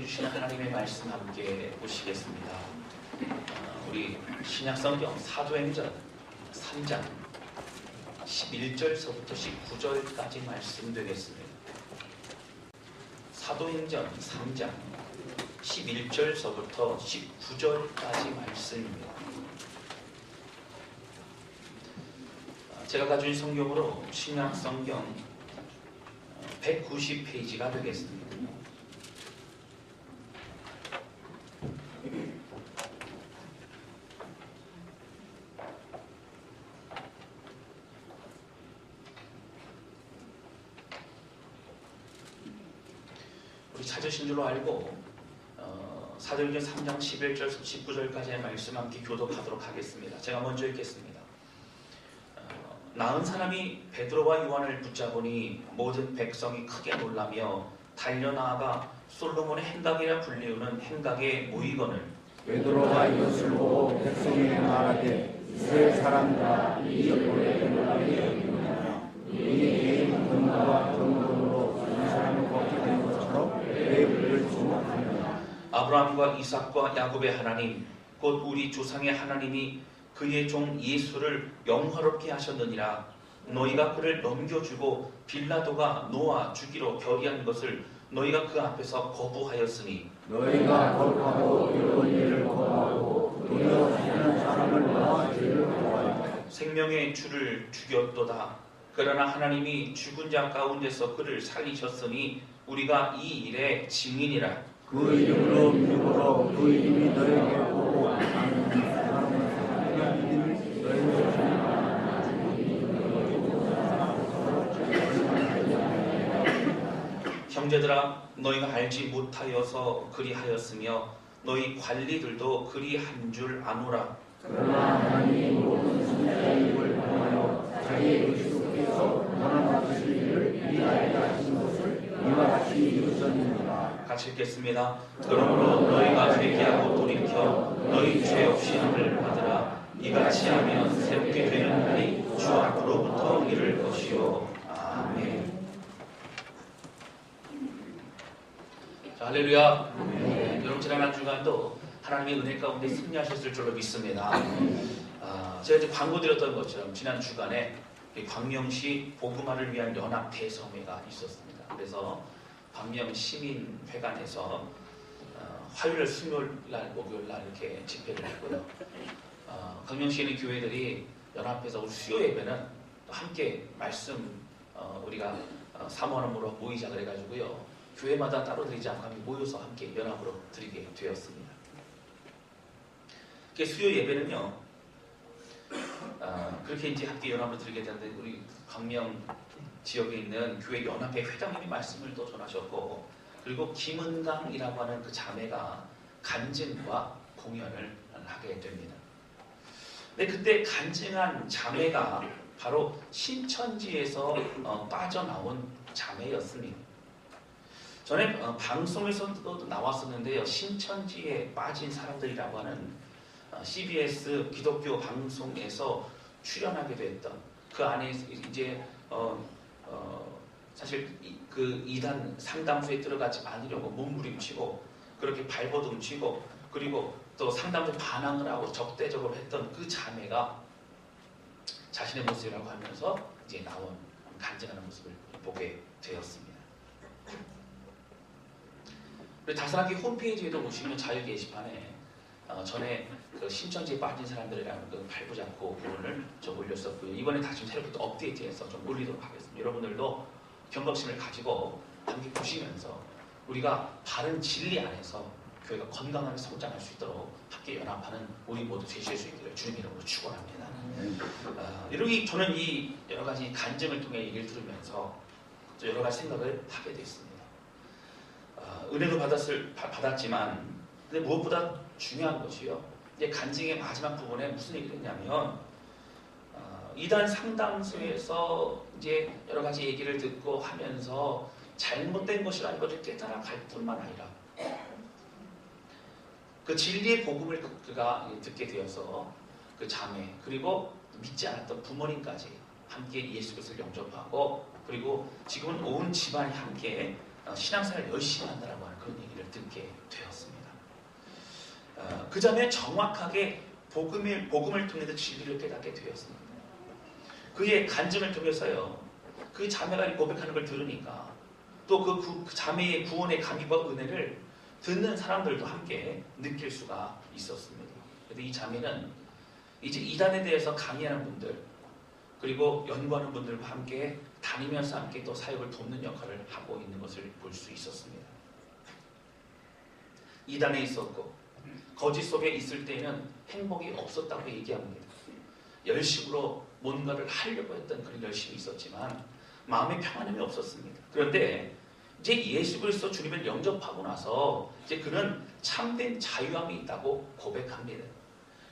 주시는 하나님의 말씀 함께 보시겠습니다. 우리 신약성경 사도행전 3장 11절서부터 19절까지 말씀 되겠습니다. 사도행전 3장 11절서부터 19절까지 말씀입니다. 제가 가진 성경으로 신약성경 190페이지가 되겠습니다. 우리 찾으신 줄로 알고 사도행전 3장 11절에서 19절까지의 말씀 함께 교독하도록 하겠습니다. 제가 먼저 읽겠습니다. 나은 사람이 베드로와 요한을 붙잡으니 모든 백성이 크게 놀라며 달려나아가 솔로몬의 행각이라 불리우는 행각에 모이거늘 베드로가 이것을 보고 백성에게 말하되 이스라엘 사람들아 이 노래를 놀라게 여기느냐 이 개인 돈과 정돈으로 이 사람을 걷게 된 것처럼 왜 우리를 주목하느냐. 아브라함과 이삭과 야곱의 하나님 곧 우리 조상의 하나님이 그의 종 예수를 영화롭게 하셨느니라. 너희가 그를 넘겨주고 빌라도가 놓아 주기로 결의한 것을 너희가 그 앞에서 거부하였으니 너희가 거룩하고 이런 일을 거부하고 도리어 죽이는 사람을 놓아 죄를 거부하여 생명의 주를 죽였도다. 그러나 하나님이 죽은 자 가운데서 그를 살리셨으니 우리가 이 일의 증인이라. 그 이름으로 믿음으로 그 이름이 너희에게 오고 형제들아 너희가 알지 못하여서 그리하였으며 너희 관리들도 그리한 줄 아노라. 그러나 하나님이 모든 선자의 입을 통하여 자기의 그리스도께서 원하는 일을 이 알게 하신 것을 이와 같이 이루셨느니라. 같이 읽겠습니다. 그러므로 너희가 회개하고 돌이켜 너희 죄 없이 함을 받으라. 이같이 하면 새롭게 되는 날이 주 앞으로부터 이를 것이요. 아멘. 자, 할렐루야. 여러분 지난 한 주간도 하나님의 은혜 가운데 승리하셨을 줄로 믿습니다. 제가 이제 광고 드렸던 것처럼 지난 주간에 광명시 복음화를 위한 연합 대성회가 있었습니다. 그래서 광명시민회관에서 화요일, 수요일날, 목요일날 이렇게 집회를 했고요. 광명시에 있는 교회들이 연합해서 우리 수요 예배는 함께 말씀 우리가 사모함으로 모이자 그래가지고요. 교회마다 따로 드리지 않고 모여서 함께 연합으로 드리게 되었습니다. 수요 예배는요, 그렇게 이제 함께 연합으로 드리게 되는데 우리 광명 지역에 있는 교회 연합회 회장님이 말씀을 또 전하셨고, 그리고 김은강이라고 하는 그 자매가 간증과 공연을 하게 됩니다. 근데 그때 간증한 자매가 바로 신천지에서 빠져나온 자매였습니다. 전에 방송에서도 나왔었는데요. 신천지에 빠진 사람들이라고 하는 CBS 기독교 방송에서 출연하게 됐던 그 안에 이제 사실 그 이단 상담소에 들어가지 않으려고 몸부림치고 그렇게 발버둥치고 그리고 또 상담소 반항을 하고 적대적으로 했던 그 자매가 자신의 모습이라고 하면서 이제 나온 간증하는 모습을 보게 되었습니다. 다스라기 홈페이지에도 보시면 자유 게시판에 전에 그 신천지에 빠진 사람들이라는 그 발부작고 부분을 좀 올렸었고요. 이번에 다시 새롭게 또 업데이트해서 좀 올리도록 하겠습니다. 여러분들도 경각심을 가지고 함께 보시면서 우리가 바른 진리 안에서 교회가 건강하게 성장할 수 있도록 함께 연합하는 우리 모두 되실 수 있기를 주님 이름으로 축원합니다. 이렇게 저는 이 여러 가지 간증을 통해 얘기를 들으면서 여러 가지 생각을 하게 됐습니다. 은혜도 받았지만 근데 무엇보다 중요한 것이요. 이제 간증의 마지막 부분에 무슨 얘기를 했냐면 이단 상담소에서 이제 여러 가지 얘기를 듣고 하면서 잘못된 것이라는 것을 깨달아갈 뿐만 아니라 그 진리의 복음을 그가 듣게 되어서 그 자매 그리고 믿지 않았던 부모님까지 함께 예수 그리스도를 영접하고 그리고 지금은 온 집안이 함께 신앙생활을 열심히 한다라고 하는 그런 얘기를 듣게 되었습니다. 그 자매는 정확하게 복음을 통해서 진리를 깨닫게 되었습니다. 그의 간증을 통해서요, 그 자매가 고백하는 걸 들으니까 또 그 자매의 구원의 감격과 은혜를 듣는 사람들도 함께 느낄 수가 있었습니다. 그런데 이 자매는 이제 이단에 대해서 강의하는 분들, 그리고 연구하는 분들과 함께 다니면서 함께 또 사역을 돕는 역할을 하고 있는 것을 볼 수 있었습니다. 이단에 있었고 거짓 속에 있을 때에는 행복이 없었다고 얘기합니다. 열심으로 뭔가를 하려고 했던 그런 열심이 있었지만 마음의 평안함이 없었습니다. 그런데 이제 예수 그리스도 주님을 영접하고 나서 이제 그는 참된 자유함이 있다고 고백합니다.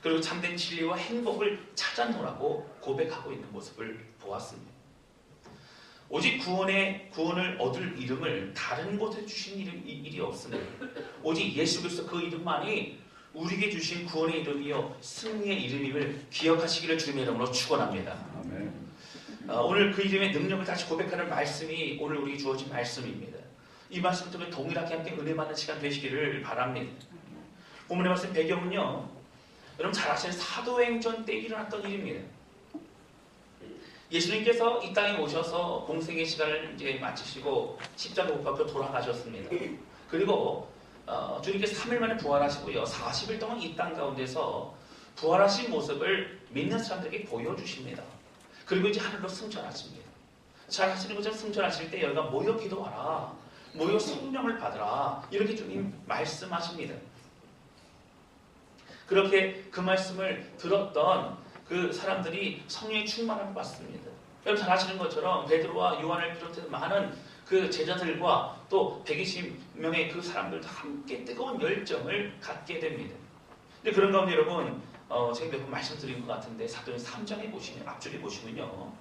그리고 참된 진리와 행복을 찾아노라고 고백하고 있는 모습을 보았습니다. 오직 구원을 얻을 이름을 다른 곳에 주신 일이 없습니다. 오직 예수 그리스도 그 이름만이 우리에게 주신 구원의 이름이요 승리의 이름임을 기억하시기를 주님의 이름으로 축원합니다. 아멘. 오늘 그 이름의 능력을 다시 고백하는 말씀이 오늘 우리에게 주어진 말씀입니다. 이 말씀 때문에 동일하게 함께 은혜 받는 시간 되시기를 바랍니다. 본문의 말씀 배경은요, 여러분 잘 아시는 사도행전 때 일어났던 일입니다. 예수님께서 이 땅에 오셔서 공생의 시간을 이제 마치시고 십자가 못 박혀 돌아가셨습니다. 그리고 주님께서 3일 만에 부활하시고요, 40일 동안 이 땅 가운데서 부활하신 모습을 믿는 사람들에게 보여주십니다. 그리고 이제 하늘로 승천하십니다. 잘 하시는 것처럼 승천하실 때 여기가 모여 기도하라, 모여 성령을 받으라, 이렇게 주님 말씀하십니다. 그렇게 그 말씀을 들었던 그 사람들이 성령의 충만함을 받습니다. 여러분 잘 아시는 것처럼 베드로와 요한을 비롯해서 많은 그 제자들과 또 120명의 그 사람들도 함께 뜨거운 열정을 갖게 됩니다. 근데 그런 가운데 여러분, 제가 몇 번 말씀드린 것 같은데 사도행전 3장에 보시면, 앞쪽에 보시면요,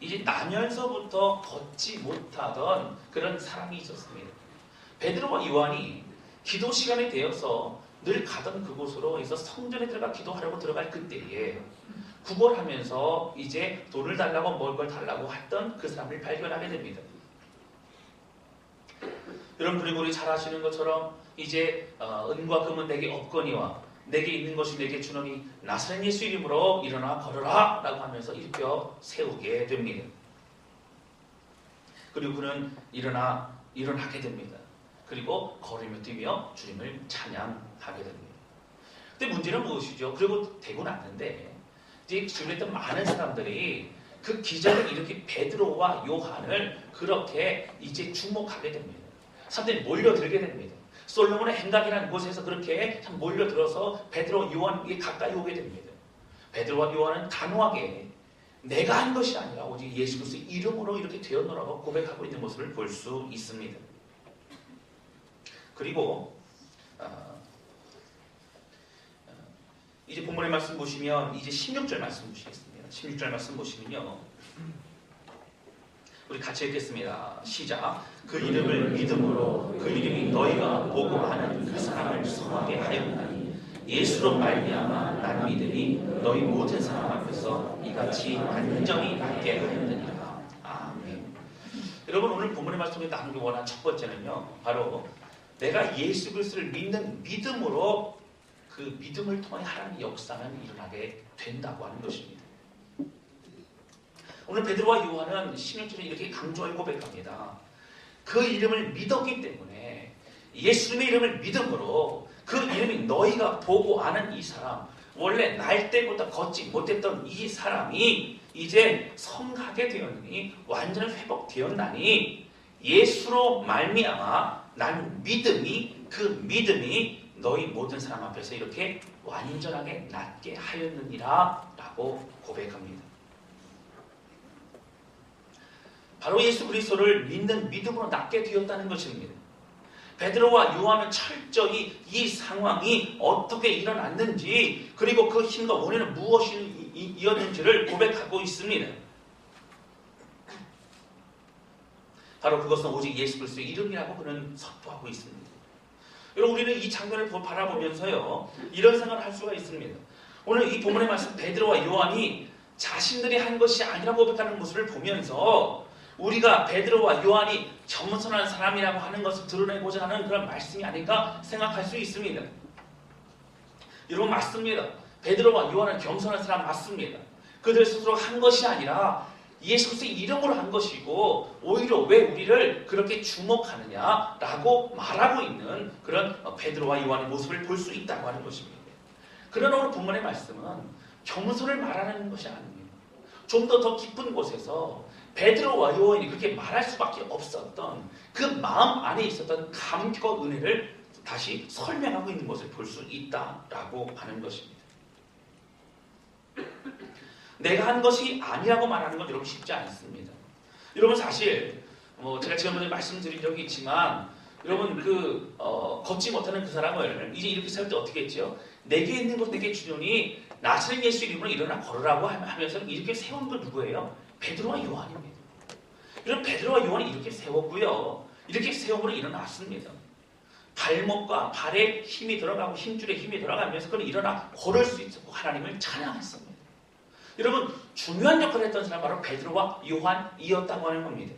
이제 나면서부터 걷지 못하던 그런 사람이 있었습니다. 베드로와 요한이 기도 시간에 되어서 늘 가던 그곳으로 해서 성전에 들어가 기도하려고 들어갈 그때에 구걸하면서 이제 돈을 달라고 먹을 걸 달라고 했던 그 사람을 발견하게 됩니다. 여러분, 그리고 우리 잘 아시는 것처럼 이제 은과 금은 내게 없거니와 내게 있는 것이 내게 주노니 나사렛 예수 이름으로 일어나 걸어라 라고 하면서 일으켜 세우게 됩니다. 그리고 그는 일어나게 됩니다. 그리고 걸으며 뛰며 주님을 찬양하게 됩니다. 근데 문제는 무엇이죠? 그리고 되고 났는데 이제 주변에 있던 많은 사람들이 그 기적을 일으킨 베드로와 요한을 그렇게 이제 주목하게 됩니다. 사람들이 몰려들게 됩니다. 솔로몬의 행각이라는 곳에서 그렇게 몰려들어서 베드로와 요한에게 가까이 오게 됩니다. 베드로와 요한은 단호하게 내가 한 것이 아니라 오직 예수 그리스도의 이름으로 이렇게 되었노라고 고백하고 있는 모습을 볼 수 있습니다. 그리고 이제 본문의 말씀 보시면 이제 16절 말씀 보시겠습니다. 16절 말씀 보시면요, 우리 같이 읽겠습니다. 시작. 그 이름을 믿음으로 그 이름이 너희가 보고 아는 그 사람을 성하게 하였나니 예수로 말미암아 난 믿음이 너희 모든 사람 앞에서 이같이 완전히 낫게 하였느니라. 아멘. 여러분, 오늘 본문의 말씀에 나누기 원한 첫 번째는요, 바로 내가 예수 그리스도를 믿는 믿음으로 그 믿음을 통해 하나님의 역사는 일어나게 된다고 하는 것입니다. 오늘 베드로와 요한은 16절에 이렇게 강조하고 고백합니다. 그 이름을 믿었기 때문에 예수님의 이름을 믿음으로 그 이름이 너희가 보고 아는 이 사람, 원래 날 때보다 걷지 못했던 이 사람이 이제 성하게 되었니 완전 회복되었나니 예수로 말미암아 난 믿음이 그 믿음이 너희 모든 사람 앞에서 이렇게 완전하게 낫게 하였느니라 라고 고백합니다. 바로 예수 그리스도를 믿는 믿음으로 낫게 되었다는 것입니다. 베드로와 요한은 철저히 이 상황이 어떻게 일어났는지, 그리고 그 힘과 원인은 무엇이었는지를 고백하고 있습니다. 바로 그것은 오직 예수 그리스도의 이름이라고 그는 선포하고 있습니다. 여러분, 우리는 이 장면을 바라보면서요, 이런 생각을 할 수가 있습니다. 오늘 이 본문의 말씀 베드로와 요한이 자신들이 한 것이 아니라고 고백하는 모습을 보면서 우리가 베드로와 요한이 겸손한 사람이라고 하는 것을 드러내고자 하는 그런 말씀이 아닌가 생각할 수 있습니다. 여러분 맞습니다. 베드로와 요한은 겸손한 사람 맞습니다. 그들 스스로 한 것이 아니라 예수 그리스도의 이름으로 한 것이고 오히려 왜 우리를 그렇게 주목하느냐라고 말하고 있는 그런 베드로와 요한의 모습을 볼 수 있다고 하는 것입니다. 그러나 오늘 본문의 말씀은 겸손을 말하는 것이 아닙니다. 좀 더 깊은 곳에서 베드로와 요한이 그렇게 말할 수밖에 없었던 그 마음 안에 있었던 감격과 은혜를 다시 설명하고 있는 것을 볼 수 있다라고 하는 것입니다. 내가 한 것이 아니라고 말하는 건 여러분 쉽지 않습니다. 여러분 사실 제가 지난번에 말씀드린 적이 있지만 여러분 걷지 못하는 그 사람을 이제 이렇게 세울 때 어떻게 했죠? 내게 있는 것 내게 주노니 나사렛 예수 이름으로 일어나 걸으라고 하면서 이렇게 세운 건 누구예요? 베드로와 요한입니다. 여러분 베드로와 요한이 이렇게 세웠고요. 이렇게 세움으로 일어났습니다. 발목과 발에 힘이 들어가고 힘줄에 힘이 들어가면서 그는 일어나 걸을 수 있었고 하나님을 찬양했습니다. 여러분 중요한 역할을 했던 사람은 바로 베드로와 요한이었다고 하는 겁니다.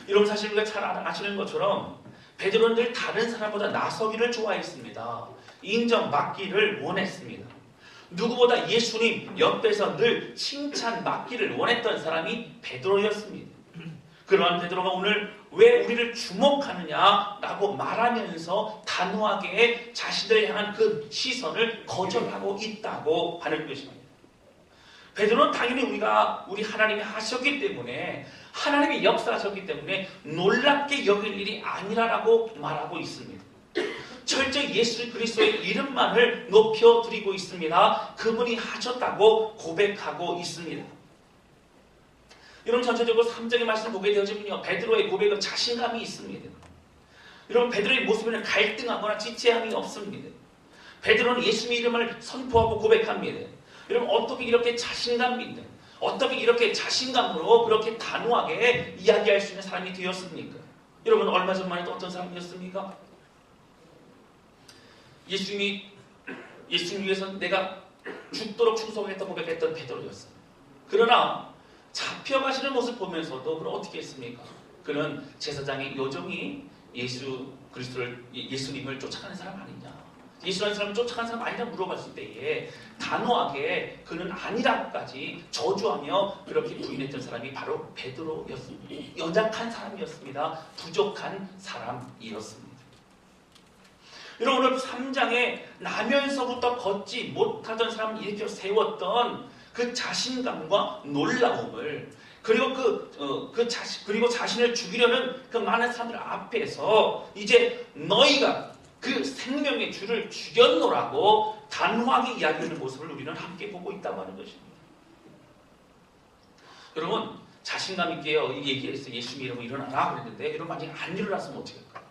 여러분 사실 우리가 잘 아시는 것처럼 베드로는 늘 다른 사람보다 나서기를 좋아했습니다. 인정받기를 원했습니다. 누구보다 예수님 옆에서 늘 칭찬받기를 원했던 사람이 베드로였습니다. 그러한 베드로가 오늘 왜 우리를 주목하느냐라고 말하면서 단호하게 자신들을 향한 그 시선을 거절하고 있다고 하는 것입니다. 베드로는 당연히 우리 하나님이 하셨기 때문에 하나님이 역사하셨기 때문에 놀랍게 여길 일이 아니라고 말하고 있습니다. 철저히 예수 그리스도의 이름만을 높여드리고 있습니다. 그분이 하셨다고 고백하고 있습니다. 여러분 전체적으로 3장의 말씀을 보게 되어지면요. 베드로의 고백은 자신감이 있습니다. 여러분 베드로의 모습에는 갈등하거나 지체함이 없습니다. 베드로는 예수님의 이름을 선포하고 고백합니다. 여러분 어떻게 이렇게 자신감이 있는 어떻게 이렇게 자신감으로 그렇게 단호하게 이야기할 수 있는 사람이 되었습니까? 여러분 얼마 전만 해도 어떤 사람이었습니까? 예수님 위해서 내가 죽도록 충성하겠다고 고백했던 베드로였습니다. 그러나 잡혀가시는 모습 보면서도 그럼 어떻게 했습니까? 그는 제사장의 요정이 예수님을 쫓아가는 사람 아니냐? 예수라는 사람을 쫓아가는 사람 아니냐 물어봤을 때에 단호하게 그는 아니라고까지 저주하며 그렇게 부인했던 사람이 바로 베드로였습니다. 연약한 사람이었습니다. 부족한 사람이었습니다. 여러분 오늘 3장에 나면서부터 걷지 못하던 사람을 일으켜 세웠던 그 자신감과 놀라움을 그리고 자신을 죽이려는 그 많은 사람들 앞에서 이제 너희가 그 생명의 주를 죽였노라고 단호하게 이야기하는 모습을 우리는 함께 보고 있다고 하는 것입니다. 여러분 자신감 있게 얘기해서 예수님 이름으로 일어나라 그랬는데 여러분 만약에 안 일어났으면 어떻게 할까요?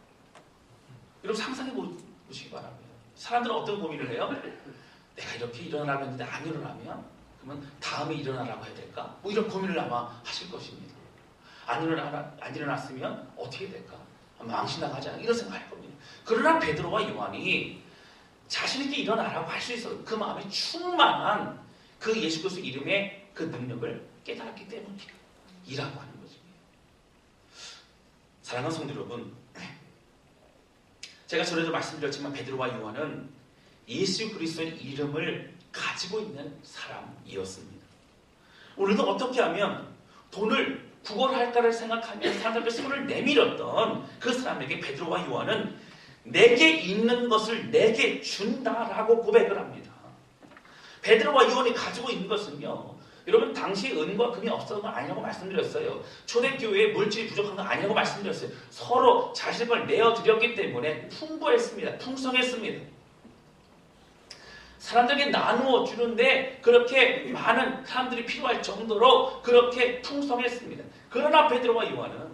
여러분 상상해 보시기 바랍니다. 사람들은 어떤 고민을 해요? 내가 이렇게 일어나라고 했는데 안 일어나면 그러면 다음에 일어나라고 해야 될까? 뭐 이런 고민을 아마 하실 것입니다. 안 일어났으면 어떻게 될까? 망신당하지 않아? 이런 생각할 겁니다. 그러나 베드로와 요한이 자신 있게 일어나라고 할 수 있어 그 마음에 충만한 그 예수 그리스도 이름의 그 능력을 깨달았기 때문이라고 하는 것입니다. 사랑하는 성도 여러분, 제가 전에도 말씀드렸지만 베드로와 요한은 예수 그리스도의 이름을 가지고 있는 사람이었습니다. 오늘도 어떻게 하면 돈을 구걸할까를 생각하며 사람들 앞에 손을 내밀었던 그 사람에게 베드로와 요한은 내게 있는 것을 내게 준다라고 고백을 합니다. 베드로와 요한이 가지고 있는 것은요, 여러분 당시 은과 금이 없었던 건 아니라고 말씀드렸어요. 초대교회에 물질이 부족한 건 아니라고 말씀드렸어요. 서로 자신의 걸 내어드렸기 때문에 풍부했습니다. 풍성했습니다. 사람들에게 나누어 주는데 그렇게 많은 사람들이 필요할 정도로 그렇게 풍성했습니다. 그러나 베드로와 요한은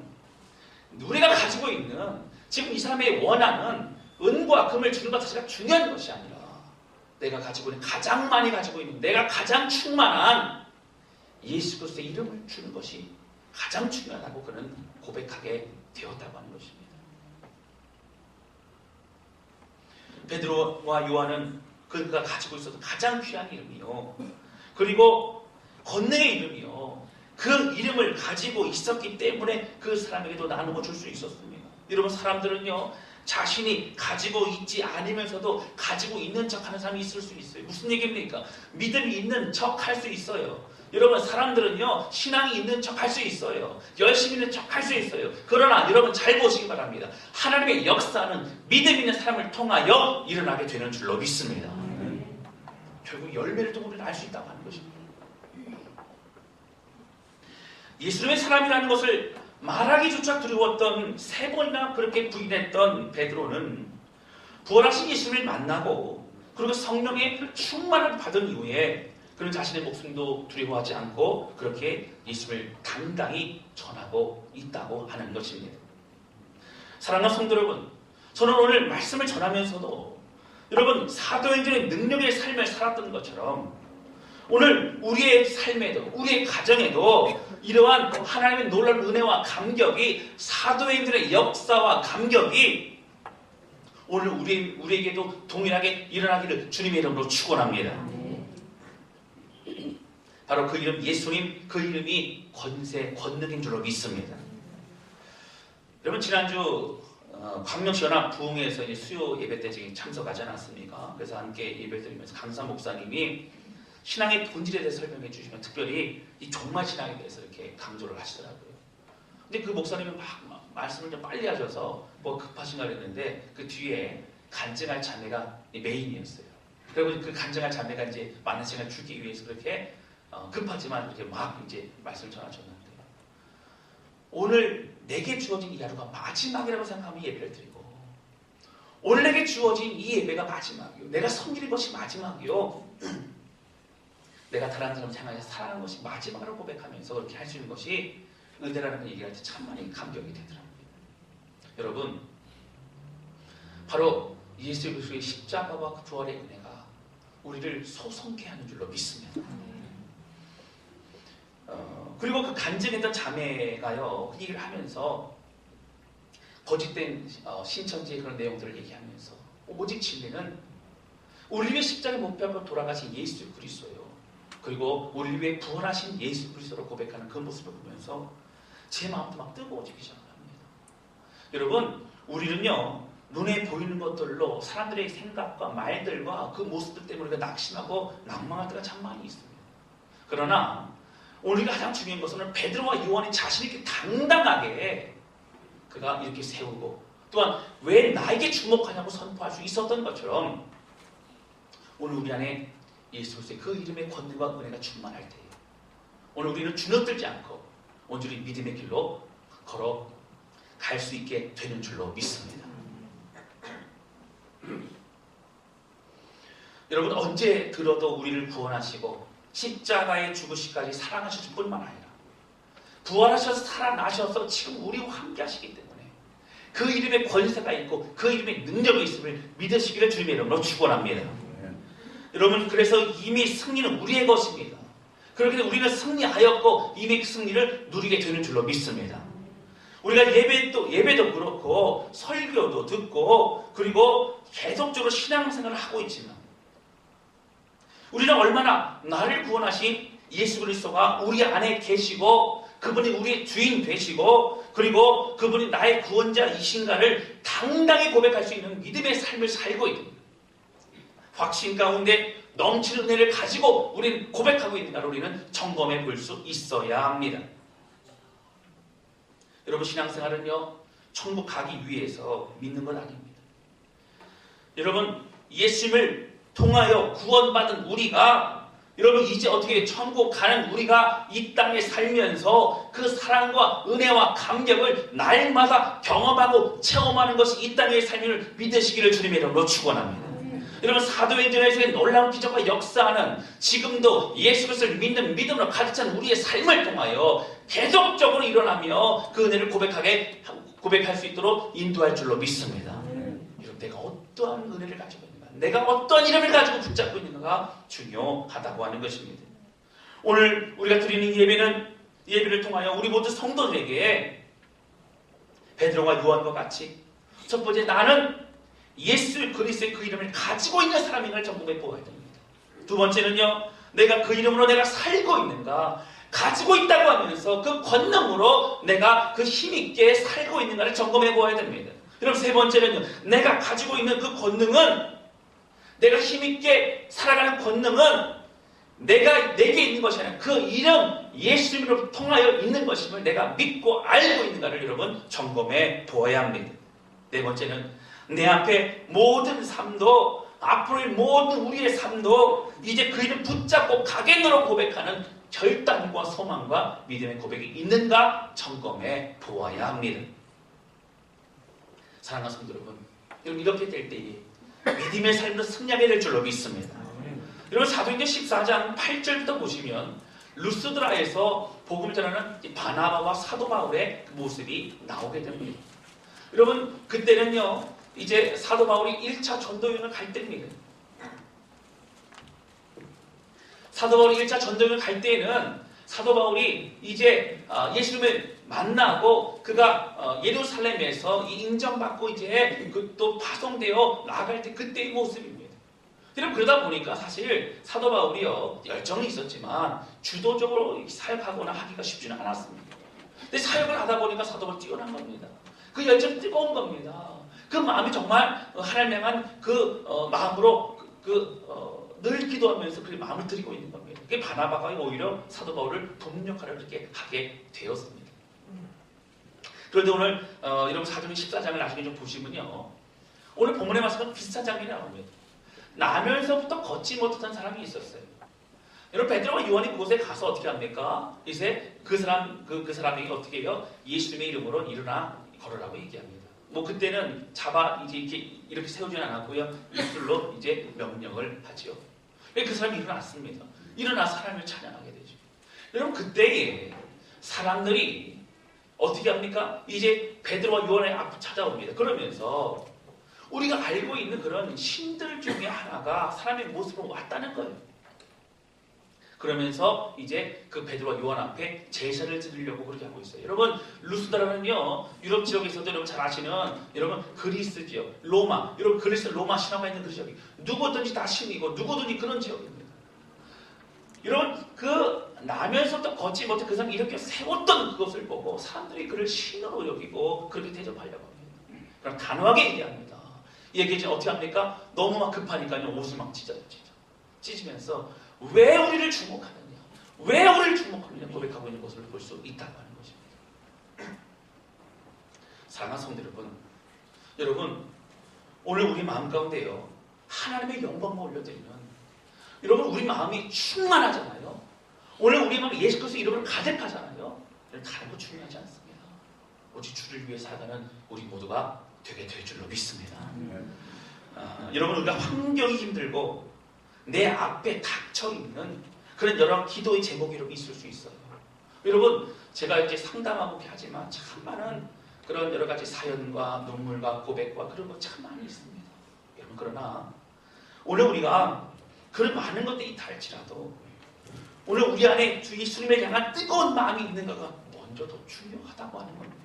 우리가 가지고 있는 지금 이 사람의 원하는 은과 금을 주는 것 자체가 중요한 것이 아니라 내가 가지고 있는 가장 많이 가지고 있는 내가 가장 충만한 예수 그리스도의 이름을 주는 것이 가장 중요하다고 그는 고백하게 되었다고 하는 것입니다. 베드로와 요한은 그가 가지고 있었던 가장 귀한 이름이요. 그리고 권능의 이름이요. 그 이름을 가지고 있었기 때문에 그 사람에게도 나누어 줄 수 있었습니다. 여러분, 사람들은요, 자신이 가지고 있지 않으면서도 가지고 있는 척하는 사람이 있을 수 있어요. 무슨 얘기입니까? 믿음이 있는 척 할 수 있어요. 여러분, 사람들은요, 신앙이 있는 척 할 수 있어요. 열심히 있는 척 할 수 있어요. 그러나 여러분 잘 보시기 바랍니다. 하나님의 역사는 믿음 있는 사람을 통하여 일어나게 되는 줄로 믿습니다. 결국 열매를 통해 우리는 알 수 있다고 하는 것입니다. 예수님의 사람이라는 것을 말하기조차 두려웠던 3번이나 그렇게 부인했던 베드로는 부활하신 예수님을 만나고 그리고 성령의 충만을 받은 이후에 그는 자신의 목숨도 두려워하지 않고 그렇게 예수를 당당히 전하고 있다고 하는 것입니다. 사랑하는 성도 여러분, 저는 오늘 말씀을 전하면서도 여러분 사도행전의 능력의 삶을 살았던 것처럼 오늘 우리의 삶에도 우리의 가정에도 이러한 하나님의 놀라운 은혜와 감격이 사도행전의 역사와 감격이 오늘 우리에게도 동일하게 일어나기를 주님의 이름으로 축원합니다. 바로 그 이름 예수님, 그 이름이 권세, 권능인 줄로 믿습니다. 여러분, 지난주 광명시연합 부흥회에서 이제 수요 예배 때 참석하지 않았습니까? 그래서 함께 예배 드리면서 강사 목사님이 신앙의 본질에 대해서 설명해 주시면 특별히 이 종말 신앙에 대해서 이렇게 강조를 하시더라고요. 근데 그 목사님이 막 말씀을 좀 빨리 하셔서 뭐 급하신가 그랬는데 그 뒤에 간증할 자매가 메인이었어요. 그리고 그 간증할 자매가 이제 많은 시간을 주기 위해서 그렇게 급하지만 이렇게 막 이제 말씀을 전하셨는데 오늘 내게 주어진 이 하루가 마지막이라고 생각하면 예배를 드리고 오늘 내게 주어진 이 예배가 마지막이요. 내가 섬기는 것이 마지막이요. 내가 다른 사람을 향하여 사랑하는 것이 마지막으로 고백하면서 그렇게 할 수 있는 것이 은혜라는 얘기할 때 참 많이 감격이 되더라고요. 여러분, 바로 예수 그리스도의 십자가와 그 부활의 은혜가 우리를 소송케 하는 줄로 믿습니다. 그리고 그 간증했던 자매가요, 그 얘기를 하면서 거짓된 신천지의 그런 내용들을 얘기하면서 오직 진리는 우리 위해 십자가에 못 박혀 돌아가신 예수 그리스도예요. 그리고 우리 위해 부활하신 예수 그리스도로 고백하는 그 모습을 보면서 제 마음도 막 뜨거워지기 시작합니다. 여러분, 우리는요, 눈에 보이는 것들로 사람들의 생각과 말들과 그 모습들 때문에 우리가 낙심하고 낭망할 때가 참 많이 있습니다. 그러나 우리가 가장 중요한 것은 베드로와 요한이 자신 있게 당당하게 그가 이렇게 세우고 또한 왜 나에게 주목하냐고 선포할 수 있었던 것처럼 오늘 우리 안에 예수 그리스도의 그 이름의 권능과 은혜가 충만할 때에 오늘 우리는 주눅들지 않고 온전히 믿음의 길로 걸어갈 수 있게 되는 줄로 믿습니다. 여러분, 언제 들어도 우리를 구원하시고 십자가에 죽으시까지 사랑하실 뿐만 아니라 부활하셔서 살아나셔서 지금 우리와 함께 하시기 때문에 그 이름의 권세가 있고 그 이름의 능력이 있음을 믿으시기를 주님의 이름으로 축원합니다. 여러분, 그래서 이미 승리는 우리의 것입니다. 그렇게 우리는 승리하였고 이미 그 승리를 누리게 되는 줄로 믿습니다. 우리가 예배도 그렇고 설교도 듣고 그리고 계속적으로 신앙생활을 하고 있지만 우리는 얼마나 나를 구원하신 예수 그리스도가 우리 안에 계시고 그분이 우리의 주인 되시고 그리고 그분이 나의 구원자이신가를 당당히 고백할 수 있는 믿음의 삶을 살고 있는 확신 가운데 넘치는 은혜를 가지고 우리는 고백하고 있는가를 우리는 점검해 볼 수 있어야 합니다. 여러분, 신앙생활은요, 천국 가기 위해서 믿는 건 아닙니다. 여러분, 예수님을 통하여 구원받은 우리가 여러분 이제 어떻게 천국 가는 우리가 이 땅에 살면서 그 사랑과 은혜와 감격을 날마다 경험하고 체험하는 것이 이 땅의 삶을 믿으시기를 주님의 이름으로 축원합니다. 여러분, 사도행전에서의 놀라운 기적과 역사는 지금도 예수 그리스도를 믿는 믿음으로 가득 찬 우리의 삶을 통하여 계속적으로 일어나며 그 은혜를 고백할 수 있도록 인도할 줄로 믿습니다. 여러분, 내가 어떠한 은혜를 가지고 있는가, 내가 어떤 이름을 가지고 붙잡고 있는가가 중요하다고 하는 것입니다. 오늘 우리가 드리는 예배를 통하여 우리 모두 성도들에게 베드로와 요한과 같이 첫 번째, 나는 예수 그리스도의 그 이름을 가지고 있는 사람인가를 점검해 보아야 됩니다. 두 번째는요, 내가 그 이름으로 내가 살고 있는가, 가지고 있다고 하면서 그 권능으로 내가 그 힘있게 살고 있는가를 점검해 보아야 됩니다. 여러분, 세 번째는요, 내가 가지고 있는 그 권능은, 내가 힘있게 살아가는 권능은 내게 있는 것이 아니라 그 이름 예수님으로 통하여 있는 것임을 내가 믿고 알고 있는가를 여러분 점검해 보아야 합니다. 네 번째는 내 앞에 모든 삶도, 앞으로의 모든 우리의 삶도 이제 그 이름 붙잡고 각인으로 고백하는 결단과 소망과 믿음의 고백이 있는가 점검해 보아야 합니다. 사랑하는 성도 여러분, 이렇게 될 때에 믿음의 삶으로 승리하게 될 줄로 믿습니다. 여러분, 사도행전 14장 8절부터 보시면 루스드라에서 복음을 전하는 바나바와 사도 바울의 모습이 나오게 됩니다. 여러분, 그때는요, 이제 사도 바울이 1차 전도여행을 갈 때입니다. 사도 바울이 1차 전도여행을 갈 때에는 사도 바울이 이제 예수님을 만나고 그가 예루살렘에서 인정받고 이제 또 파송되어 나아갈 때 그때의 모습입니다. 여러분, 그러다 보니까 사실 사도 바울이요, 열정이 있었지만 주도적으로 사역하거나 하기가 쉽지는 않았습니다. 근데 사역을 하다 보니까 사도 바울이 뛰어난 겁니다. 그 열정이 뜨거운 겁니다. 그 마음이 정말 하나님 향한 그 마음으로 늘 기도하면서 그 마음을 드리고 있는 겁니다. 그게 바나바가 오히려 사도 바울을 돕는 역할을 그렇게 하게 되었습니다. 그런데 오늘 여러분 사도행 14장을 나중에 좀 보시면요, 오늘 본문의 말씀은 비슷한 장면이 나옵니다. 나면서부터 걷지 못했던 사람이 있었어요. 여러분, 베드로와 요한이 그곳에 가서 어떻게 합니까? 이제 그 사람에게 어떻게 해요? 예수님의 이름으로 일어나 걸으라고 얘기합니다. 뭐 그때는 이제 이렇게 세우지는 않았고요, 입술로 이제 명령을 하지요. 그 사람이 일어났습니다. 일어나서 하나님을 찬양하게 되죠. 여러분, 그때에 사람들이 어떻게 합니까? 이제 베드로와 요한의 앞을 찾아옵니다. 그러면서 우리가 알고 있는 그런 신들 중에 하나가 사람의 모습으로 왔다는 거예요. 그러면서 이제 그 베드로와 요한 앞에 제사를 드리려고 그렇게 하고 있어요. 여러분, 루스드라는요, 유럽 지역에서도 여러분 잘 아시는, 여러분 그리스 지역, 로마, 여러분 그리스 로마 신화가 있는 그 지역이 누구든지 다 신이고 누구든지 그런 지역입니다. 여러분, 그 나면서부터 걷지 못해 그 사람이 이렇게 세웠던 그것을 보고 사람들이 그를 신으로 여기고 그렇게 대접하려고 합니다. 그럼 단호하게 얘기합니다. 이 얘기 이제 어떻게 합니까? 너무 막 급하니까요, 옷을 막 찢으면서 왜 우리를 주목하느냐, 왜 우리를 주목하느냐 고백하고 있는 것을 볼 수 있다고 하는 것입니다. 사랑하는 성도 여러분, 오늘 우리 마음 가운데요, 하나님의 영광만 올려드리면 여러분, 우리 마음이 충만하잖아요. 오늘 우리 마음이 예수 그리스도 이름으로 가득하잖아요. 다른 거 중요하지 않습니다. 오직 주를 위해 살아가는 우리 모두가 되게 될 줄로 믿습니다. 여러분, 우리가 환경이 힘들고 내 앞에 닥쳐있는 그런 여러 기도의 제목이 있을 수 있어요. 여러분, 제가 이제 상담하고 하지만 참 많은 그런 여러 가지 사연과 눈물과 고백과 그런 거 참 많이 있습니다. 여러분, 그러나 오늘 우리가 그런 많은 것들이 있다 할지라도 오늘 우리 안에 주 예수님에 향한 뜨거운 마음이 있는가가 먼저 더 중요하다고 하는 겁니다.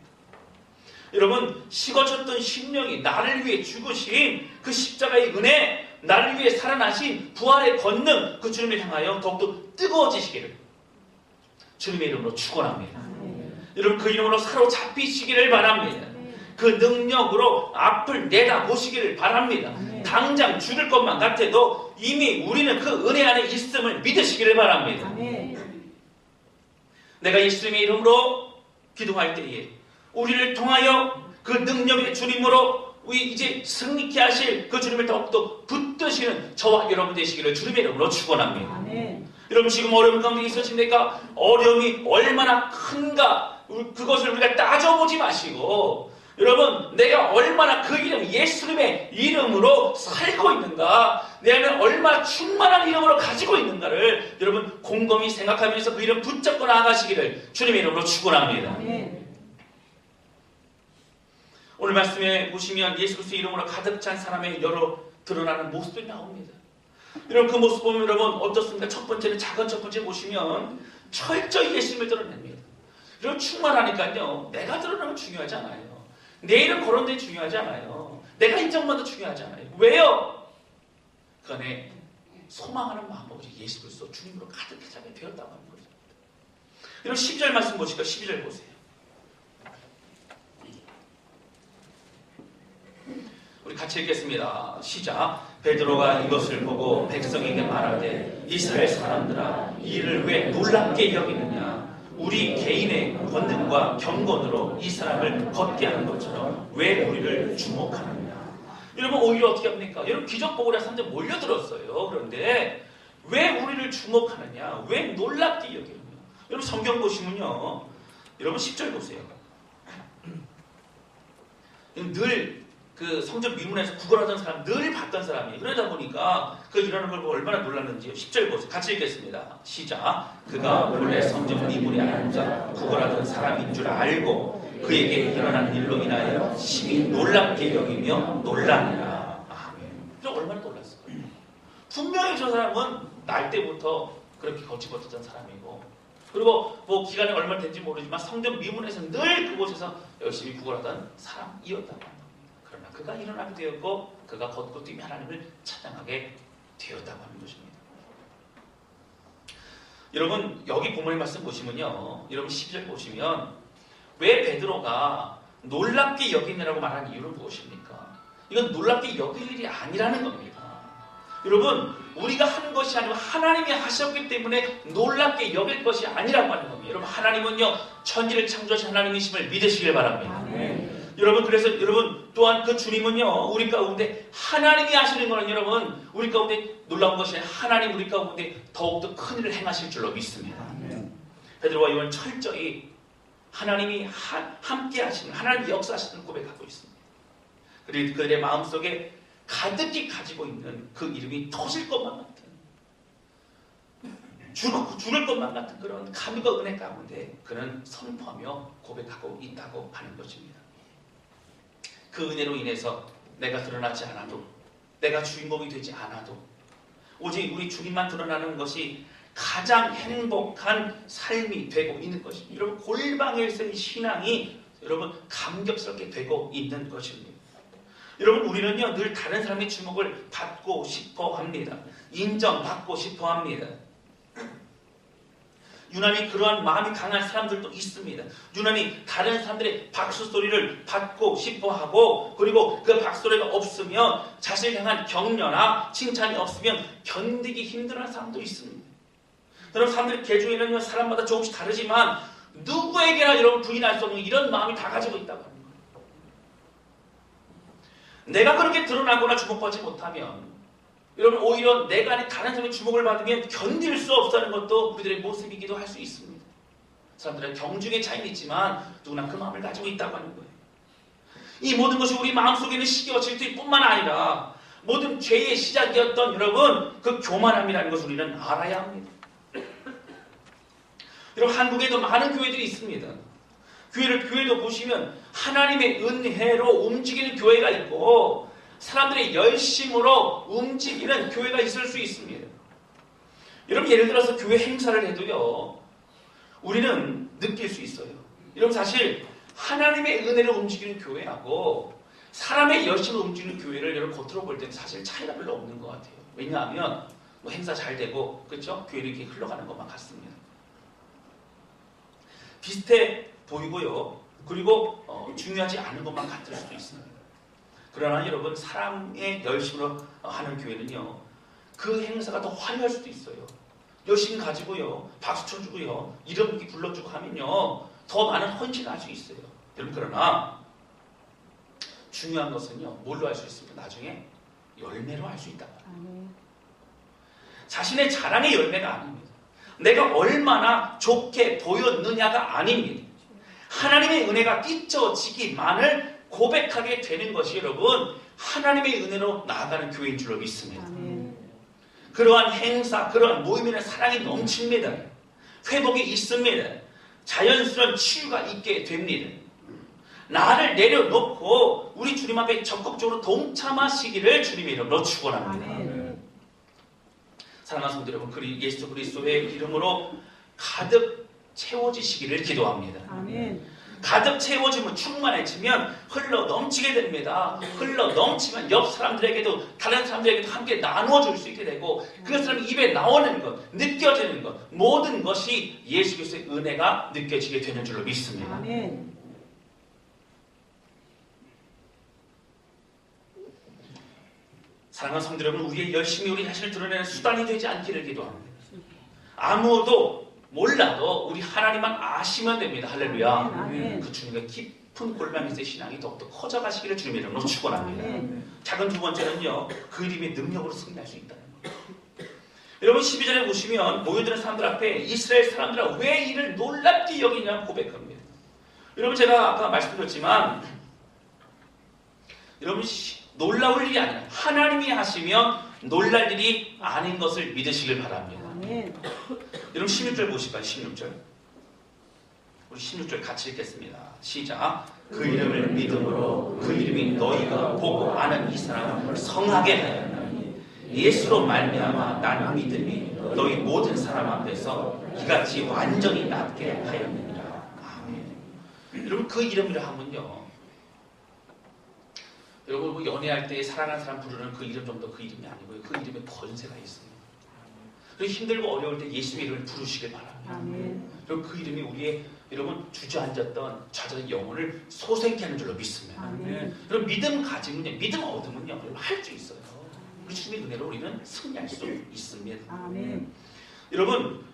여러분, 식어졌던 심령이 나를 위해 죽으신 그 십자가의 은혜, 나를 위해 살아나신 부활의 권능, 그 주님을 향하여 더욱더 뜨거워지시기를 주님의 이름으로 축원합니다. 여러분, 그 이름으로 사로잡히시기를 바랍니다. 그 능력으로 앞을 내다보시기를 바랍니다. 당장 죽을 것만 같아도 이미 우리는 그 은혜 안에 있음을 믿으시기를 바랍니다. 내가 예수님의 이름으로 기도할 때에 우리를 통하여 그 능력의 주님으로 우리 이제 승리케 하실 그 주님을 더욱더 붙드시는 저와 여러분 되시기를 주님의 이름으로 축원합니다. 여러분, 지금 어려움 가운데 있으십니까? 어려움이 얼마나 큰가 그것을 우리가 따져보지 마시고, 여러분, 내가 얼마나 그 이름 예수님의 이름으로 살고 있는가, 내 안에 얼마나 충만한 이름으로 가지고 있는가를 여러분 곰곰이 생각하면서 그 이름 붙잡고 나아가시기를 주님의 이름으로 축원합니다. 오늘 말씀에 보시면 예수 그리스도 이름으로 가득 찬 사람의 여러 드러나는 모습이 나옵니다. 여러분, 그 모습 보면 여러분 어떻습니까? 첫 번째는 작은 첫 번째 보시면 철저히 예수님을 드러냅니다. 여러분, 충만하니까요, 내가 드러나면 중요하지 않아요. 내 이름 거론되기 중요하지 않아요. 내가 인정받아도 중요하지 않아요. 왜요? 그 안에 소망하는 마음으로 예수 그리스도 주님으로 가득 차게 되었다고 하는 거죠. 이런 12절 말씀 보실까요? 12절 보세요. 우리 같이 읽겠습니다. 시작. 베드로가 이것을 보고 백성에게 말하되 이스라엘 사람들아 이 일을 왜 놀랍게 여기느냐. 우리 개인의 권능과 경건으로 이 사람을 걷게 하는 것처럼 왜 우리를 주목하느냐. 여러분 오히려 어떻게 합니까? 여러분 기적 보고 사람들 몰려들었어요. 그런데 왜 우리를 주목하느냐? 왜 놀랍게 여기느냐? 여러분 성경 보시면요. 여러분 10절 보세요. 늘 그 성전 미문에서 구걸하던 사람 늘 봤던 사람이 그러다 보니까 그 일하는 걸 보고 얼마나 놀랐는지요. 10절 보세요. 같이 읽겠습니다. 시작. 그가 본래 성전 미문에 앉아 구걸하던 사람인 줄 알고 그에게 일어난 일로 인하여 심히 놀랍게 여기며 놀라니라. 아멘. 얼마나 놀랐어요. 분명히 저 사람은 날 때부터 그렇게 거칠었던 사람이고 그리고 뭐 기간이 얼마 된지 모르지만 성전 미문에서 늘 그곳에서 열심히 구걸하던 사람이었다고 합니다. 그러나 그가 일어나게 되었고 그가 걷고 뛰며 하나님을 찬양하게 되었다고 하는 것입니다. 여러분 여기 본문의 말씀 보시면요. 여러분 12절 보시면 왜 베드로가 놀랍게 여기느라고 말하는 이유는 무엇입니까? 이건 놀랍게 여길 일이 아니라는 겁니다. 여러분 우리가 한 것이 아니고 하나님이 하셨기 때문에 놀랍게 여길 것이 아니라고 하는 겁니다. 여러분 하나님은요 천지를 창조하신 하나님이심을 믿으시길 바랍니다. 여러분 그래서 여러분 또한 그 주님은요 우리 가운데 하나님이 하시는 거는 여러분 우리 가운데 놀라운 것이 하나님 우리 가운데 더욱더 큰 일을 행하실 줄로 믿습니다. 베드로와 요한 철저히 하나님이 함께 하시는 하나님이 역사하시는 고백하고 있습니다. 그리고 그들의 마음속에 가득히 가지고 있는 그 이름이 터질 것만 같은 죽을 것만 같은 그런 감과 은혜 가운데 그는 선포하며 고백하고 있다고 하는 것입니다. 그 은혜로 인해서 내가 드러나지 않아도 내가 주인공이 되지 않아도 오직 우리 주님만 드러나는 것이 가장 행복한 삶이 되고 있는 것입니다. 여러분 골방에서의 신앙이 여러분 감격스럽게 되고 있는 것입니다. 여러분 우리는요 늘 다른 사람의 주목을 받고 싶어 합니다. 인정받고 싶어 합니다. 유난히 그러한 마음이 강한 사람들도 있습니다. 유난히 다른 사람들의 박수 소리를 받고 싶어하고 그리고 그 박수 소리가 없으면 자신을 향한 격려나 칭찬이 없으면 견디기 힘들어하는 사람도 있습니다. 여러분 사람들 개중에는 사람마다 조금씩 다르지만 누구에게나 여러분 부인할 수 없는 이런 마음이 다 가지고 있다고 합니다. 내가 그렇게 드러나거나 주목받지 못하면 여러분 오히려 내가 아닌 다른 사람의 주목을 받으면 견딜 수 없다는 것도 우리들의 모습이기도 할 수 있습니다. 사람들의 경중의 차이는 있지만 누구나 그 마음을 가지고 있다고 하는 거예요. 이 모든 것이 우리 마음속에 있는 시기와 질투뿐만 아니라 모든 죄의 시작이었던 여러분 그 교만함이라는 것을 우리는 알아야 합니다. 여러분 한국에도 많은 교회들이 있습니다. 교회도 보시면 하나님의 은혜로 움직이는 교회가 있고 사람들의 열심으로 움직이는 교회가 있을 수 있습니다. 여러분 예를 들어서 교회 행사를 해도요 우리는 느낄 수 있어요. 여러분 사실 하나님의 은혜로 움직이는 교회하고 사람의 열심으로 움직이는 교회를 여러분 겉으로 볼 때는 사실 차이가 별로 없는 것 같아요. 왜냐하면 뭐 행사 잘 되고 그렇죠? 교회는 이렇게 흘러가는 것만 같습니다. 비슷해 보이고요. 그리고 중요하지 않은 것만 같을 수도 있습니다. 그러나 여러분 사람의 열심으로 하는 교회는요 그 행사가 더 화려할 수도 있어요. 열심 가지고요 박수 쳐주고요 이름 이렇게 불러주고 하면요 더 많은 헌신을 할 수 있어요. 여러분 그러나 중요한 것은요 뭘로 할 수 있습니까? 나중에 열매로 할 수 있다. 자신의 자랑의 열매가 아닙니다. 내가 얼마나 좋게 보였느냐가 아닙니다. 하나님의 은혜가 끼쳐지기만을 고백하게 되는 것이 여러분 하나님의 은혜로 나아가는 교회인 줄로 믿습니다. 그러한 행사, 그러한 모임에는 사랑이 넘칩니다. 회복이 있습니다. 자연스러운 치유가 있게 됩니다. 나를 내려놓고 우리 주님 앞에 적극적으로 동참하시기를 주님의 이름으로 축원합니다. 사랑하는 성도 여러분, 예수 그리스도의 이름으로 가득 채워지시기를 기도합니다. 아멘. 가득 채워지면 충만해지면 흘러 넘치게 됩니다. 흘러 넘치면 옆 사람들에게도 다른 사람들에게도 함께 나누어 줄 수 있게 되고 그 사람 입에 나오는 것, 느껴지는 것 모든 것이 예수 그리스도의 은혜가 느껴지게 되는 줄로 믿습니다. 아멘. 사랑하는 성도 여러분, 우리의 열심히 우리 자신을 드러내는 수단이 되지 않기를 기도합니다. 아무도 몰라도 우리 하나님만 아시면 됩니다. 할렐루야. 아멘. 그 주님의 깊은 골방에서의 신앙이 더욱더 커져가시기를 주님의 이름으로 축원합니다. 아멘. 작은 두 번째는요, 그 이름의 능력으로 승리할 수 있다는 거예요. 여러분 12절에 보시면 모여드는 사람들 앞에 이스라엘 사람들아 왜 이를 놀랍게 여기냐고 고백합니다. 여러분 제가 아까 말씀드렸지만 여러분 놀라울 일이 아니라 하나님이 하시면 놀랄 일이 아닌 것을 믿으시길 바랍니다. 아멘. 여러분 16절 보실까요? 16절. 우리 16절 같이 읽겠습니다. 시작. 그 이름을 믿음으로 그 이름이 너희가 보고 아는 이 사람을 성하게 하였나니 예수로 말미암아 나는 믿음이 너희 모든 사람 앞에서 이같이 완전히 낫게 하였느니라. 아멘. 여러분 그 이름이라 하면요. 여러분 뭐 연애할 때 사랑하는 사람 부르는 그 이름 정도 그 이름이 아니고요. 그 이름에 권세가 있습니다. 그래서 힘들고 어려울 때 예수의 이름을 부르시길 바랍니다. 아멘. 그리고 그 이름이 우리의 여러분 주저앉았던 좌절의 영혼을 소생케 하는 줄로 믿습니다. 아멘. 여러분 믿음 가지면요, 믿음 얻으면요, 여러분 할 수 있어요. 그 주님의 은혜로 우리는 승리할 수 있습니다. 아멘. 여러분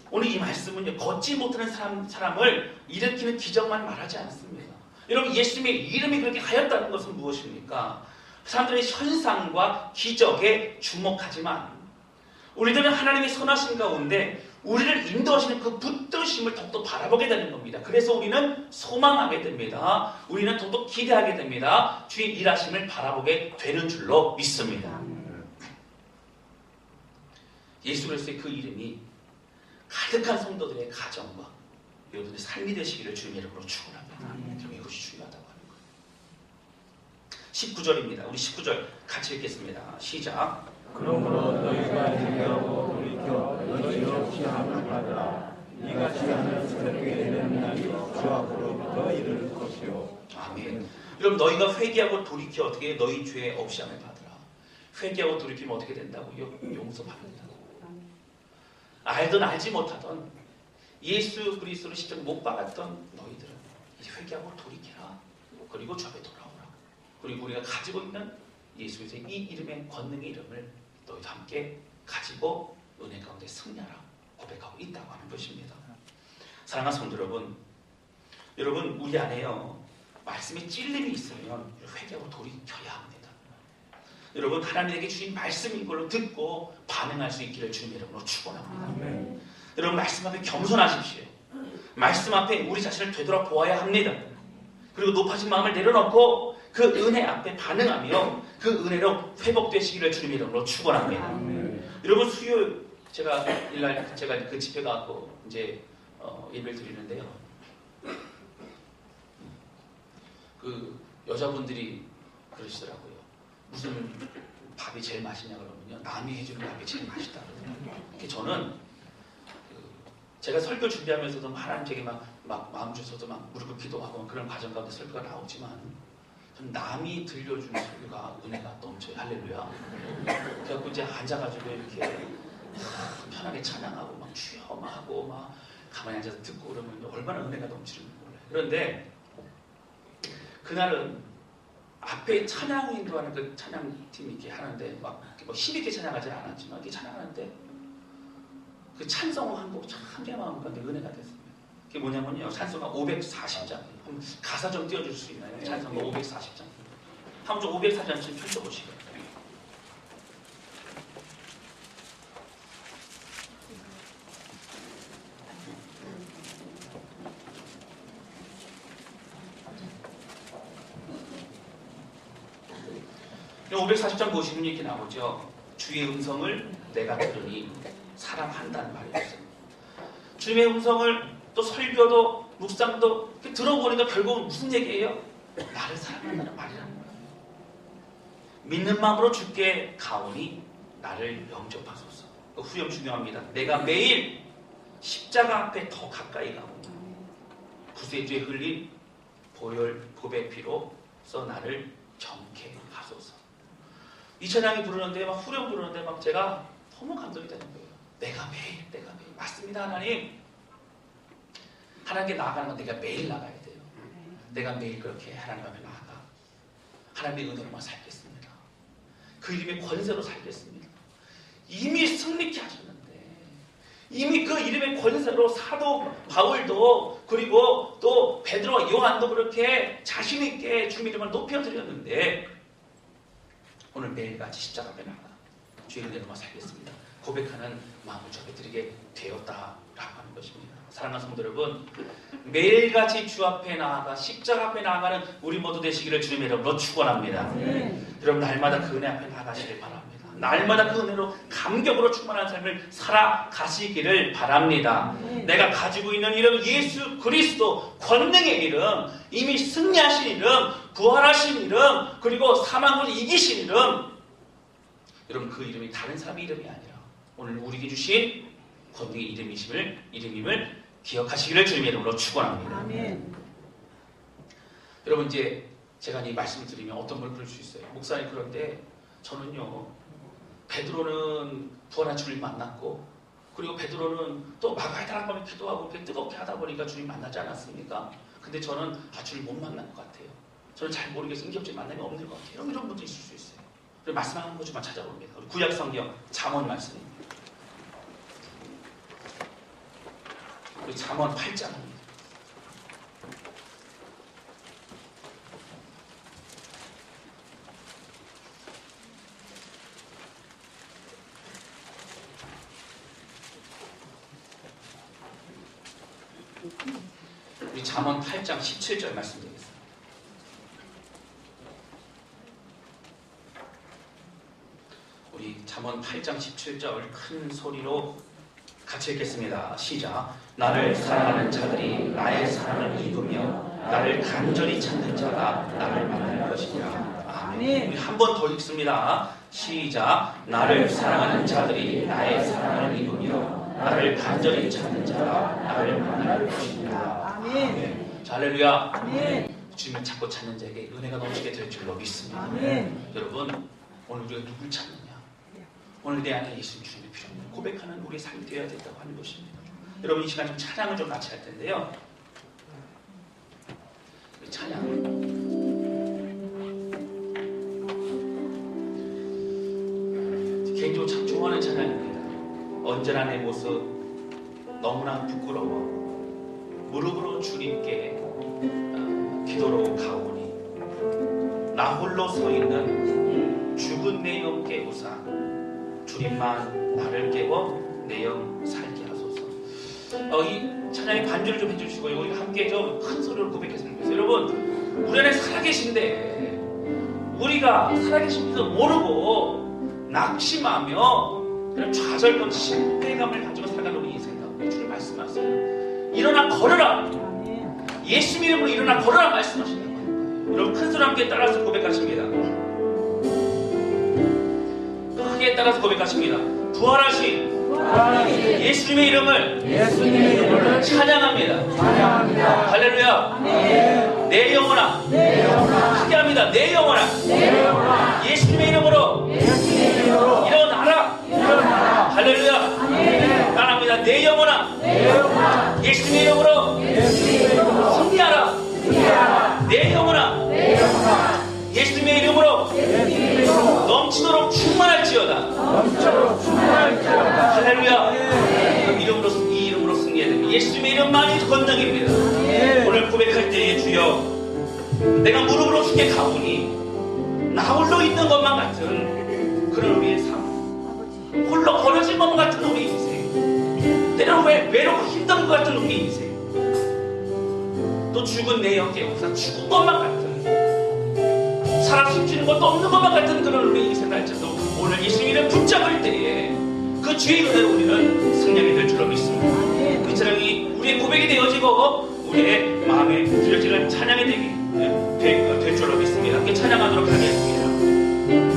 오늘 이 말씀은요, 걷지 못하는 사람을 일으키는 기적만 말하지 않습니다. 여러분 예수님의 이름이 그렇게 하였다는 것은 무엇입니까? 사람들의 현상과 기적에 주목하지만 우리들은 하나님의 선하신 가운데 우리를 인도하시는 그 붙드심을 더욱더 바라보게 되는 겁니다. 그래서 우리는 소망하게 됩니다. 우리는 더욱더 기대하게 됩니다. 주의 일하심을 바라보게 되는 줄로 믿습니다. 예수 그리스도의 그 이름이 가득한 성도들의 가정과 여러분들의 삶이 되시기를 주님의 이름으로 축원합니다. 그럼 이것이 중요하다고 하는 거예요. 19절입니다. 우리 19절 같이 읽겠습니다. 시작. 그러므로 너희가 회개하고 돌이켜 너희로 시험을 받으라. 이같이 하면 새롭게 되는 날이 주 앞으로부터 이를 것이요. 아멘. 여러분 너희가 회개하고 돌이켜 어떻게 너희 죄 없이 함을 받으라. 회개하고 돌이키면 어떻게 된다고요? 용서받는다. 알든 알지 못하던 예수 그리스도를 직접 못 박았던 너희들은 이제 회개하고 돌이켜라. 그리고 주 앞에 돌아오라. 그리고 우리가 가지고 있는 예수 그리스도의 이 이름의 권능의 이름을 너희도 함께 가지고 은혜 가운데 승리하라 고백하고 있다고 하는 것입니다. 사랑하는 성도 여러분 우리 안에요 말씀에 찔림이 있으면 회개하고 돌이켜야 합니다. 여러분 하나님에게 주신 말씀인 걸로 듣고 반응할 수 있기를 주님의 이름으로 축원합니다. 여러분 말씀 앞에 겸손하십시오. 말씀 앞에 우리 자신을 되돌아보아야 합니다. 그리고 높아진 마음을 내려놓고 그 은혜 앞에 반응하며 그 은혜로 회복되시기를 주님의 이름으로 축원합니다. 여러분 수요일 제가 일날 제가 그 집회 가고 이제 예배를 드리는데요. 그 여자분들이 그러시더라고요. 무슨 밥이 제일 맛있냐 그러면요. 남이 해주는 밥이 제일 맛있다 그러더라고요. 저는 제가 설교 준비하면서도 하나님 제게 막 마음 주셔서 막 무릎을 기도하고 그런 과정 가운데 설교가 나오지만 전 남이 들려주는 설교가 은혜가 넘쳐요. 할렐루야. 그래갖고 이제 앉아가지고 이렇게 편하게 찬양하고 막 주여하고 막 가만히 앉아서 듣고 그러면 얼마나 은혜가 넘치는지 몰라요. 그런데 그날은 앞에 찬양 인도하는 그 찬양팀이 이렇게 하는데 막 힘있게 찬양하지 않았지만 이렇게 찬양하는데 그 찬송 한 곡 참 내 마음 가운데 은혜가 됐습니다. 그게 뭐냐면요. 찬송가 540장. 가사 좀 띄워줄 수 있나요? 찬송가 540장. 한번 좀 540장씩 펼쳐보시고요. 이 540장 보시면 이렇게 나오죠. 주의 음성을 내가 들으니 사랑한다는 말이 있습니다. 주님의 음성을 또 설교도 묵상도 들어보니까 결국은 무슨 얘기예요? 나를 사랑한다는 말이라는 거예요. 믿는 마음으로 주께 가오니 나를 영접하소서. 그 후렴 중요합니다. 내가 매일 십자가 앞에 더 가까이 가고 구세주에 흘린 보혈 피로써 나를 정케 하소서. 이 찬양이 부르는데 막 후렴 부르는데 막 제가 너무 감동이 되는 거예요. 내가 매일 맞습니다. 하나님께 나아가는 건 내가 매일 나가야 돼요. 내가 매일 그렇게 하나님 앞에 나아가 하나님의 은혜로만 살겠습니다. 그 이름의 권세로 살겠습니다. 이미 승리케 하셨는데, 이미 그 이름의 권세로 사도 바울도 그리고 또 베드로와 요한도 그렇게 자신 있게 주님 이름을 높여드렸는데, 오늘 매일같이 십자가 앞에 나가 주의 은혜로만 살겠습니다 고백하는 마음을 전해드리게 되었다라고 하는 것입니다. 사랑하는 성도 여러분, 매일같이 주 앞에 나아가 십자가 앞에 나아가는 우리 모두 되시기를 주님의 이름으로 축원합니다. 여러분, 날마다 그 은혜 앞에 나가시길 바랍니다. 날마다 그 은혜로 감격으로 충만한 삶을 살아가시기를 바랍니다. 내가 가지고 있는 이름 예수 그리스도, 권능의 이름, 이미 승리하신 이름, 부활하신 이름, 그리고 사망을 이기신 이름, 여러분 그 이름이 다른 사람의 이름이 아니라 오늘 우리에게 주신 권능의 이름임을 기억하시기를 주님의 이름으로 축원합니다. 아멘. 여러분, 이제 제가 이 말씀을 드리면 어떤 걸 그럴 수 있어요. 목사님, 그런데 저는요, 베드로는 부활한 주님 만났고, 그리고 베드로는 또 마가다락 가면 기도하고 뜨겁게 하다 보니까 주님 만나지 않았습니까? 근데 저는 주님 못 만난 것 같아요. 저는 잘 모르겠어요. 인격적인 만남이 없는 것 같아요. 이런 분도 있을 수 있어요. 그래서 말씀 한 구절만 찾아봅니다. 우리 구약 성경 잠언 말씀입니다. 우리 잠언 8장입니다. 우리 잠언 8장 17절 말씀드리겠습니다. 우리 잠언 8장 17절 큰 소리로 같이 읽겠습니다. 시작. 나를 사랑하는 자들이 나의 사랑을 입으며 나를 간절히 찾는 자가 나를 만날 것이니라. 아멘. 우리 한 번 더 읽습니다. 시작. 나를 사랑하는 자들이 나의 사랑을 입으며 나를 간절히 찾는 자가 나를 만날 것이니라. 아멘. 자, 할렐루야. 아멘. 주님을 찾고 찾는 자에게 은혜가 넘치게 될 줄로 믿습니다. 아멘. 여러분, 오늘 우리가 누굴 찾느냐? 오늘 내 안에 예수 주님이 필요합니다. 고백하는 우리의 삶이 되어야 된다고 하는 것입니다. 여러분, 이 시간 좀 찬양을 좀 같이 할 텐데요. 찬양. 개인적으로 참 좋아하는 찬양입니다. 언제나 내 모습 너무나 부끄러워 무릎으로 주님께 기도로 가오니 나 홀로 서 있는 죽은 내 영 깨우사 주님만 나를 깨워 내 영 살게 하소서. 이 찬양의 반주를 좀 해주시고 우리 함께 좀 큰 소리로 고백했으면 좋겠어요. 여러분, 우리 안에 살아계신데 우리가 살아계신 줄도 모르고 낙심하며 그런 좌절감, 실패감을 가지고 살아가는 우리 인생 가운데 주님 말씀하세요. 일어나 걸어라. 예수 이름으로 일어나 걸어라 말씀하신다고 하는 거예요. 여러분, 큰 소리 함께 따라서 고백하십니다. 크게 따라서 고백하십니다. 부활하신 예수님의 이름을 찬양합니다. 할렐루야. 내 영혼아 크게 합니다. 내 영혼아 예수님의 이름으로 일어나라. 할렐루야. 따라합니다. 내 영혼아 예수님의 이름으로 승리하라. 내 영혼아 예수님의 이름으로 넘치도록 충만할지어다. 할렐루야. 이 이름으로 승리해야 됩니다. 예수님의 이름만이 권능입니다. 오늘 고백할 때에 주여 내가 무릎으로 주께 가오니 나 홀로 있는 것만 같은 그런 우리의 삶, 홀로 거려진 것만 같은 우리 인생, 때로는 외롭고 힘든 것 같은 우리 인생, 또 죽은 내 영계 우사 죽은 것만 같은 살아 숨쉬는 것도 없는 것만 같은 그런 우리 인생 날짜도 오늘 예수님을 붙잡을 때에 그 주의 은혜로 우리는 승리하게 될 줄로 믿습니다. 그 찬양이 우리의 고백이 되어지고 우리의 마음에 들려지는 찬양이 될 줄로 믿습니다. 함께 찬양하도록 하겠습니다.